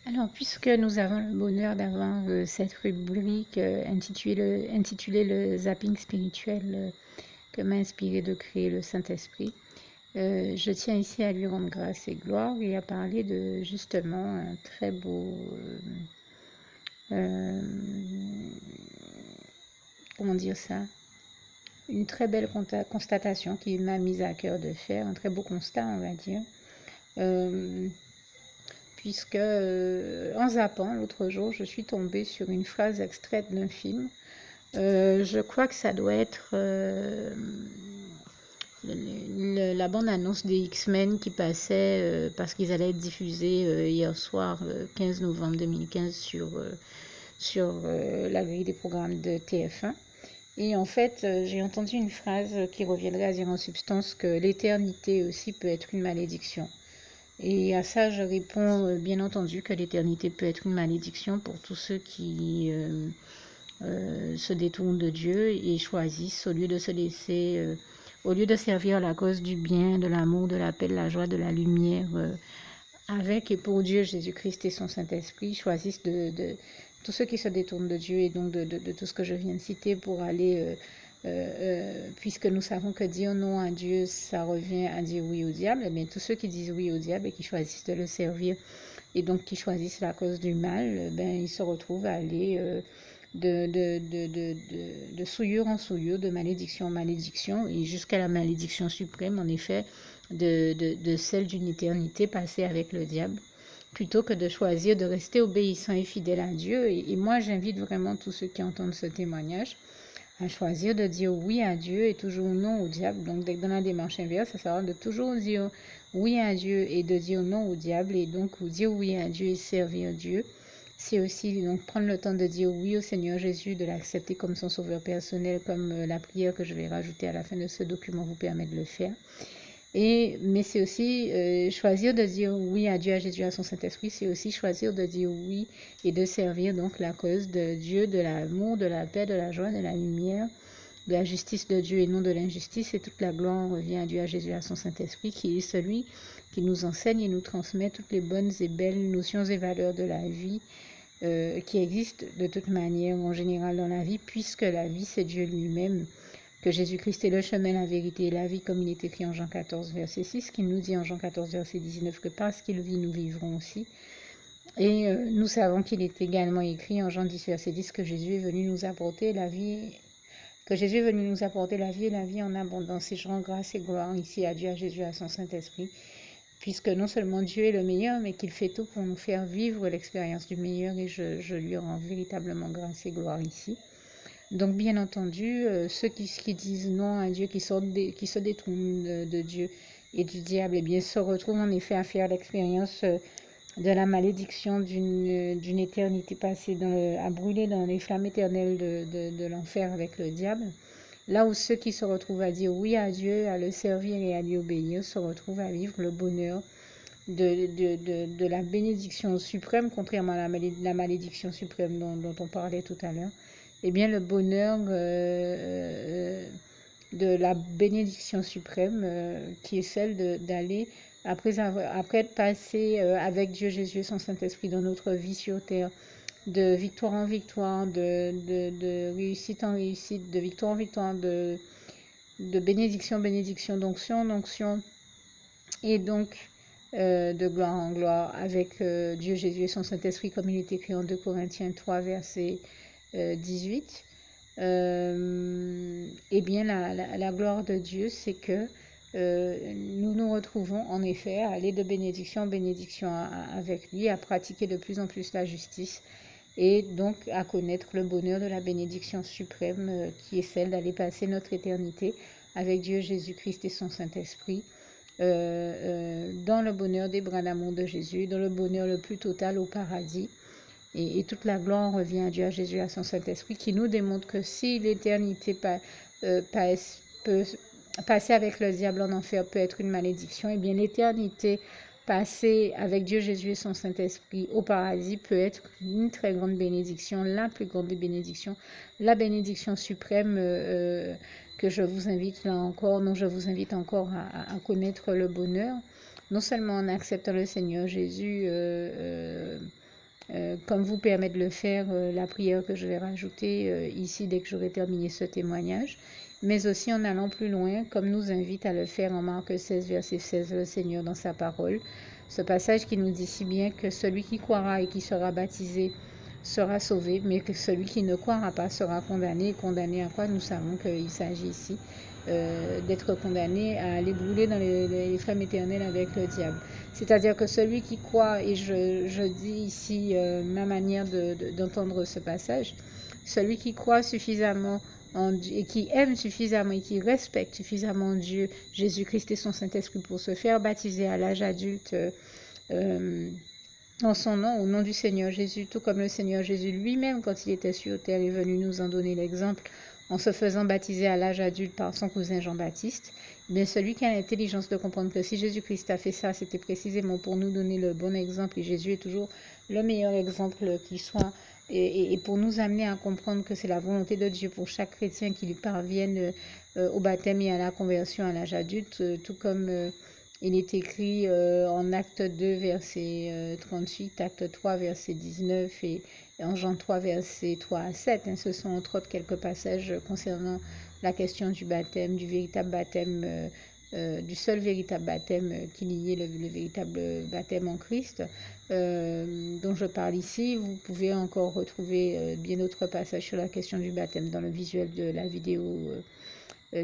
Alors, puisque nous avons le bonheur d'avoir cette rubrique intitulée le zapping spirituel que m'a inspiré de créer le Saint-Esprit, je tiens ici à lui rendre grâce et gloire et à parler de justement un très beau, euh, comment dire ça, une très belle constatation qui m'a mise à cœur de faire, un très beau constat, on va dire. Euh, Puisque en zappant l'autre jour, je suis tombée sur une phrase extraite d'un film. Je crois que ça doit être la bande-annonce des X-Men qui passait parce qu'ils allaient être diffusés hier soir, le 15 novembre 2015, sur la grille des programmes de TF1. Et en fait, j'ai entendu une phrase qui reviendrait à dire en substance que l'éternité aussi peut être une malédiction. Et à ça, je réponds bien entendu que l'éternité peut être une malédiction pour tous ceux qui se détournent de Dieu et choisissent, au lieu de servir la cause du bien, de l'amour, de la paix, de la joie, de la lumière, avec et pour Dieu, Jésus-Christ et son Saint-Esprit, choisissent tous ceux qui se détournent de Dieu et donc de tout ce que je viens de citer pour aller puisque nous savons que dire non à Dieu, ça revient à dire oui au diable, mais tous ceux qui disent oui au diable et qui choisissent de le servir et donc qui choisissent la cause du mal, ben, ils se retrouvent à aller de souillure en souillure, de malédiction en malédiction, et jusqu'à la malédiction suprême, en effet, de celle d'une éternité passée avec le diable, plutôt que de choisir de rester obéissant et fidèle à Dieu. Et moi, j'invite vraiment tous ceux qui entendent ce témoignage à choisir de dire oui à Dieu et toujours non au diable. Donc, dans la démarche inverse, ça sera de toujours dire oui à Dieu et de dire non au diable. Et donc, dire oui à Dieu et servir Dieu, c'est aussi donc prendre le temps de dire oui au Seigneur Jésus, de l'accepter comme son sauveur personnel, comme la prière que je vais rajouter à la fin de ce document vous permet de le faire. Mais c'est aussi choisir de dire oui à Dieu, à Jésus, à son Saint-Esprit, c'est aussi choisir de dire oui et de servir donc la cause de Dieu, de l'amour, de la paix, de la joie, de la lumière, de la justice de Dieu et non de l'injustice. Et toute la gloire revient à Dieu, à Jésus, à son Saint-Esprit, qui est celui qui nous enseigne et nous transmet toutes les bonnes et belles notions et valeurs de la vie qui existent de toute manière en général dans la vie, puisque la vie, c'est Dieu lui-même, que Jésus-Christ est le chemin, la vérité et la vie, comme il est écrit en Jean 14, verset 6, qu'il nous dit en Jean 14, verset 19, que parce qu'il vit, nous vivrons aussi. Et nous savons qu'il est également écrit en Jean 10, verset 10, que Jésus est venu nous apporter la vie, que Jésus est venu nous apporter la vie et la vie en abondance. Et je rends grâce et gloire ici à Dieu, à Jésus, à son Saint-Esprit, puisque non seulement Dieu est le meilleur, mais qu'il fait tout pour nous faire vivre l'expérience du meilleur, et je lui rends véritablement grâce et gloire ici. Donc, bien entendu, ceux qui disent non à Dieu, qui se détournent de Dieu et du diable, eh bien, se retrouvent en effet à faire l'expérience de la malédiction d'une éternité passée à brûler dans les flammes éternelles de l'enfer avec le diable. Là où ceux qui se retrouvent à dire oui à Dieu, à le servir et à lui obéir, se retrouvent à vivre le bonheur de la bénédiction suprême, contrairement à la malédiction suprême dont on parlait tout à l'heure. Eh bien, le bonheur de la bénédiction suprême qui est celle d'aller, après être passé avec Dieu Jésus et son Saint-Esprit dans notre vie sur terre, de victoire en victoire, de réussite en réussite, de victoire en victoire, de bénédiction en bénédiction, d'onction en onction, et donc de gloire en gloire avec Dieu Jésus et son Saint-Esprit, comme il est écrit en 2 Corinthiens 3, verset 18. Eh bien, la gloire de Dieu, c'est que nous nous retrouvons en effet à aller de bénédiction en bénédiction avec lui, à pratiquer de plus en plus la justice et donc à connaître le bonheur de la bénédiction suprême qui est celle d'aller passer notre éternité avec Dieu Jésus-Christ et son Saint-Esprit dans le bonheur des bras d'amour de Jésus, dans le bonheur le plus total au paradis. Et toute la gloire revient à Dieu, à Jésus, à son Saint-Esprit, qui nous démontre que si l'éternité peut passer avec le diable en enfer peut être une malédiction, et bien l'éternité passée avec Dieu, Jésus et son Saint-Esprit au paradis peut être une très grande bénédiction, la plus grande des bénédictions, la bénédiction suprême que je vous invite là encore, dont je vous invite encore à connaître le bonheur, non seulement en acceptant le Seigneur Jésus comme vous permet de le faire la prière que je vais rajouter ici dès que j'aurai terminé ce témoignage, mais aussi en allant plus loin, comme nous invite à le faire en Marc 16, verset 16, le Seigneur dans sa parole. Ce passage qui nous dit si bien que celui qui croira et qui sera baptisé sera sauvé, mais que celui qui ne croira pas sera condamné. Condamné à quoi? Nous savons qu'il s'agit ici d'être condamné à aller brûler dans les flammes éternelles avec le diable. C'est-à-dire que celui qui croit, et je dis ici ma manière d'entendre ce passage, celui qui croit suffisamment en Dieu, et qui aime suffisamment et qui respecte suffisamment Dieu, Jésus-Christ et son Saint-Esprit pour se faire baptiser à l'âge adulte en son nom, au nom du Seigneur Jésus, tout comme le Seigneur Jésus lui-même, quand il était sur terre, est venu nous en donner l'exemple en se faisant baptiser à l'âge adulte par son cousin Jean-Baptiste. Mais celui qui a l'intelligence de comprendre que si Jésus-Christ a fait ça, c'était précisément pour nous donner le bon exemple, et Jésus est toujours le meilleur exemple qui soit, et pour nous amener à comprendre que c'est la volonté de Dieu pour chaque chrétien qu'il parvienne au baptême et à la conversion à l'âge adulte, tout comme il est écrit en Acte 2, verset 38, Acte 3, verset 19 et en Jean 3, verset 3 à 7. Ce sont entre autres quelques passages concernant la question du baptême, du véritable baptême, du seul véritable baptême qu'il y ait, le véritable baptême en Christ, dont je parle ici. Vous pouvez encore retrouver bien d'autres passages sur la question du baptême dans le visuel de la vidéo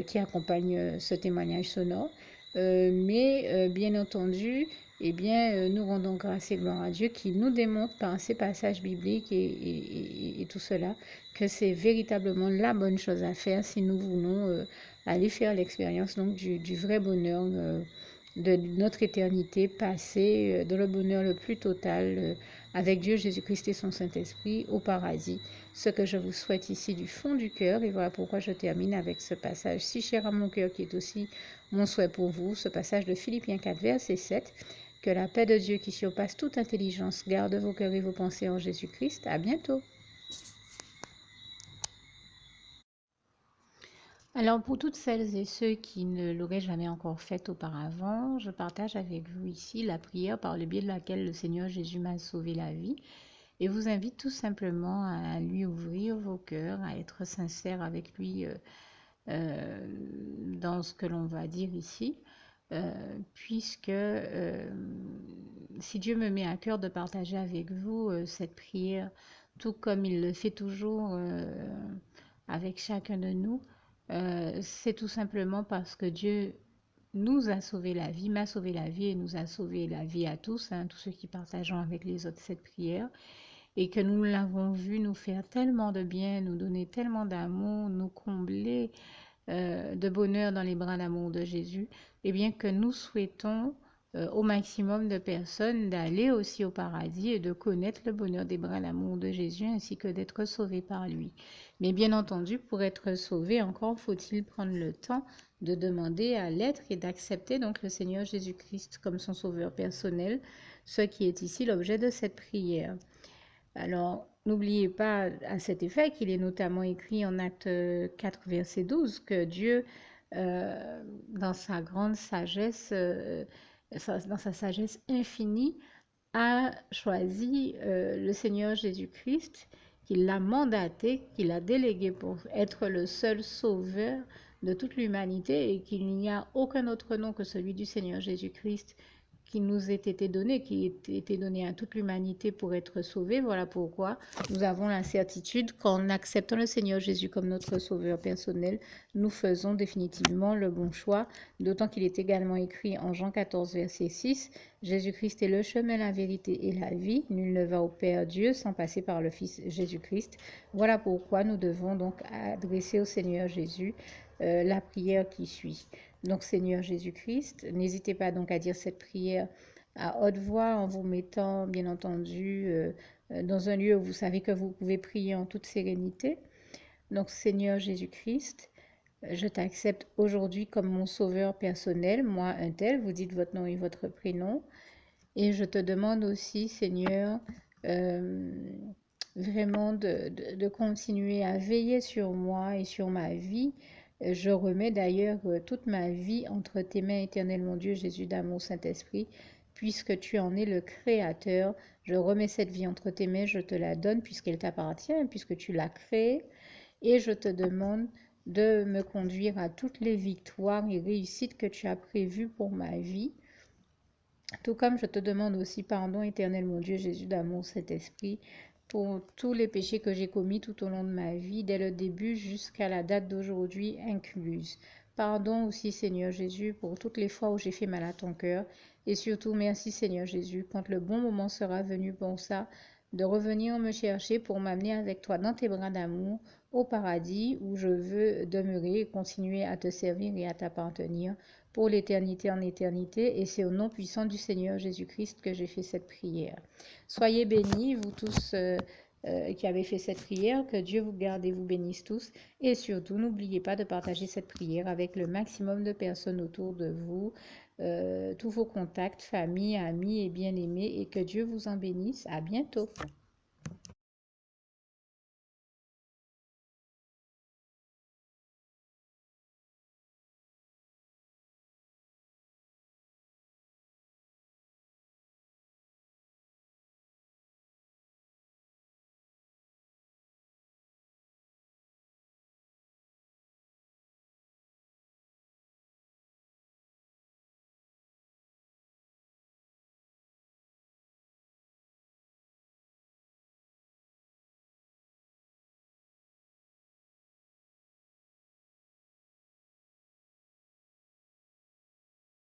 qui accompagne ce témoignage sonore. Mais bien entendu, nous rendons grâce et gloire à Dieu qui nous démontre par ces passages bibliques et tout cela que c'est véritablement la bonne chose à faire si nous voulons aller faire l'expérience donc du vrai bonheur de notre éternité passée, dans le bonheur le plus total avec Dieu, Jésus-Christ et son Saint-Esprit au paradis. Ce que je vous souhaite ici du fond du cœur, et voilà pourquoi je termine avec ce passage si cher à mon cœur qui est aussi mon souhait pour vous, ce passage de Philippiens 4, verset 7. Que la paix de Dieu qui surpasse toute intelligence garde vos cœurs et vos pensées en Jésus-Christ. À bientôt. Alors pour toutes celles et ceux qui ne l'auraient jamais encore fait auparavant, je partage avec vous ici la prière par le biais de laquelle le Seigneur Jésus m'a sauvé la vie et vous invite tout simplement à lui ouvrir vos cœurs, à être sincère avec lui dans ce que l'on va dire ici, puisque si Dieu me met à cœur de partager avec vous cette prière, tout comme il le fait toujours avec chacun de nous, c'est tout simplement parce que Dieu nous a sauvé la vie, m'a sauvé la vie et nous a sauvé la vie à tous, tous ceux qui partageons avec les autres cette prière, et que nous l'avons vu nous faire tellement de bien, nous donner tellement d'amour, nous combler de bonheur dans les bras d'amour de Jésus, et bien que nous souhaitons au maximum de personnes d'aller aussi au paradis et de connaître le bonheur des bras d'amour de Jésus ainsi que d'être sauvés par lui. Mais bien entendu, pour être sauvé, encore faut-il prendre le temps de demander à l'être et d'accepter donc le Seigneur Jésus-Christ comme son sauveur personnel, ce qui est ici l'objet de cette prière. Alors, n'oubliez pas à cet effet qu'il est notamment écrit en Acte 4, verset 12, que Dieu, dans sa grande sagesse, dans sa sagesse infinie, a choisi le Seigneur Jésus-Christ, qu'il l'a mandaté, qu'il a délégué pour être le seul sauveur de toute l'humanité et qu'il n'y a aucun autre nom que celui du Seigneur Jésus-Christ qui nous ait été donné, qui ait été donné à toute l'humanité pour être sauvé. Voilà pourquoi nous avons la certitude qu'en acceptant le Seigneur Jésus comme notre sauveur personnel, nous faisons définitivement le bon choix, d'autant qu'il est également écrit en Jean 14, verset 6, Jésus-Christ est le chemin, la vérité et la vie. Nul ne va au Père Dieu sans passer par le Fils Jésus-Christ. Voilà pourquoi nous devons donc adresser au Seigneur Jésus la prière qui suit. Donc Seigneur Jésus-Christ, n'hésitez pas donc à dire cette prière à haute voix en vous mettant bien entendu dans un lieu où vous savez que vous pouvez prier en toute sérénité. Donc Seigneur Jésus-Christ, je t'accepte aujourd'hui comme mon sauveur personnel, moi un tel, vous dites votre nom et votre prénom. Et je te demande aussi, Seigneur, vraiment de continuer à veiller sur moi et sur ma vie. Je remets d'ailleurs toute ma vie entre tes mains, éternel mon Dieu, Jésus d'amour, Saint-Esprit. puisque tu en es le créateur. Je remets cette vie entre tes mains, je te la donne puisqu'elle t'appartient, puisque tu l'as créée, et je te demande de me conduire à toutes les victoires et réussites que tu as prévues pour ma vie. Tout comme je te demande aussi pardon, éternel mon Dieu, Jésus d'amour, Saint-Esprit, pour tous les péchés que j'ai commis tout au long de ma vie, dès le début jusqu'à la date d'aujourd'hui incluse. Pardon aussi, Seigneur Jésus, pour toutes les fois où j'ai fait mal à ton cœur. Et surtout, merci, Seigneur Jésus, quand le bon moment sera venu pour ça, de revenir me chercher pour m'amener avec toi dans tes bras d'amour au paradis où je veux demeurer et continuer à te servir et à t'appartenir pour l'éternité en éternité. Et c'est au nom puissant du Seigneur Jésus-Christ que j'ai fait cette prière. Soyez bénis, vous tous qui avez fait cette prière. Que Dieu vous garde et vous bénisse tous. Et surtout, n'oubliez pas de partager cette prière avec le maximum de personnes autour de vous, tous vos contacts, famille, amis et bien-aimés. Et que Dieu vous en bénisse. À bientôt.